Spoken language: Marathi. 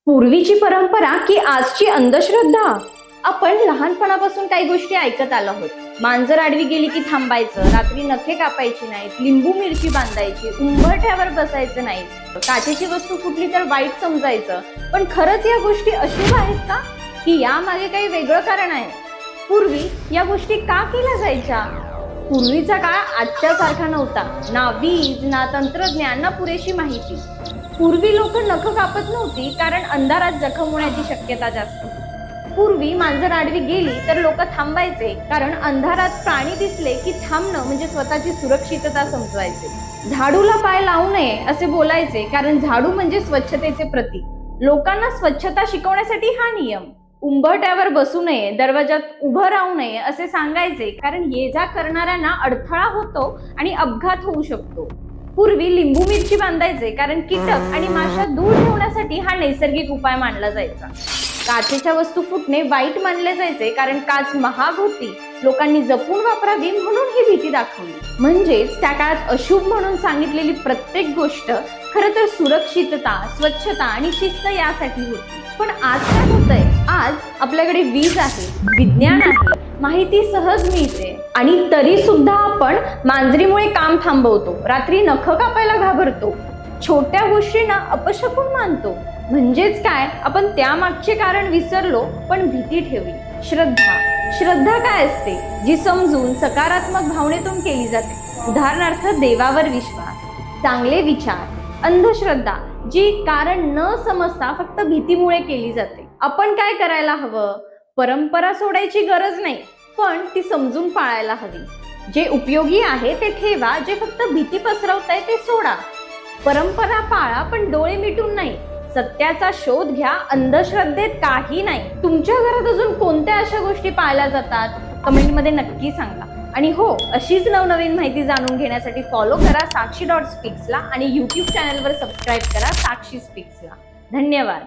पूर्वीची परंपरा की आजची अंधश्रद्धा? आपण लहानपणापासून काही गोष्टी ऐकत आलो आहोत. मांजर आडवी गेली की थांबायचं, रात्री नखे कापायची नाहीत, लिंबू मिरची बांधायची, उंबरठ्यावर बसायचं नाही, काचेची वस्तू फुटली तर वाईट समजायचं. पण खरंच या गोष्टी अशुभ आहेत का, की यामागे काही वेगळं कारण आहे? पूर्वी या गोष्टी का केल्या जायच्या? पूर्वीचा काळ आजच्या सारखा नव्हता. ना वीज, ना तंत्रज्ञान, ना पुरेशी माहिती. पूर्वी लोक नख कापत नव्हती कारण अंधारात जखम होण्याची शक्यता जास्त. पूर्वी मांजर आडवी गेली तर लोक थांबायचे कारण अंधारात प्राणी दिसले की थांबणं म्हणजे स्वतःची सुरक्षितता समजवायचे. झाडूला पाय लावू नये असे बोलायचे कारण झाडू म्हणजे स्वच्छतेचे प्रतीक. लोकांना स्वच्छता शिकवण्यासाठी हा नियम. उंबरठ्यावर बसू नये, दरवाजात उभं राहू नये असे सांगायचे कारण ये जा करणाऱ्यांना अडथळा होतो आणि अपघात होऊ शकतो. पूर्वी लिंबू मिरची बांधायचे कारण कीटक आणि माशा दूर ठेवण्यासाठी हा नैसर्गिक उपाय मानला जायचा. काचेच्या वस्तू फुटणे वाईट मानले जायचे कारण काच महाग होती, लोकांनी जपून वापरावी म्हणून ही भीती दाखवली. म्हणजेच त्या काळात अशुभ म्हणून सांगितलेली प्रत्येक गोष्ट खरं तर सुरक्षितता, स्वच्छता आणि शिस्त यासाठी होती. पण आज काय होतंय? आज आपल्याकडे वीज आहे, विज्ञान आहे, माहिती सहज मिळते आणि तरी सुद्धा आपण मांजरीमुळे काम थांबवतो, रात्री नख कापायला घाबरतो, छोट्या गोष्टींना अपशकुन मानतो. म्हणजेच काय, आपण त्यामागचे कारण विसरलो पण भीती ठेवली. श्रद्धा काय असते? जी समजून सकारात्मक भावनेतून केली जाते. उदाहरणार्थ देवावर विश्वास, चांगले विचार. अंधश्रद्धा जी कारण न समजता फक्त भीतीमुळे केली जाते. आपण काय करायला हवं? परंपरा सोडायची गरज नाही, पण ती समजून पाळायला हवी. जे उपयोगी आहे ते ठेवा, जे फक्त भीती पसरवताय ते सोडा. परंपरा पाळा पण डोळे मिटून नाही. सत्याचा शोध घ्या, अंधश्रद्धेत काही नाही. तुमच्या घरात अजून कोणत्या अशा गोष्टी पाळल्या जातात? कमेंटमध्ये नक्की सांगा. आणि हो, अशीच नवनवीन माहिती जाणून घेण्यासाठी फॉलो करा साक्षी.स्पीक्सला आणि यूट्यूब चॅनलवर सबस्क्राईब करा साक्षी स्पीक्सला. धन्यवाद.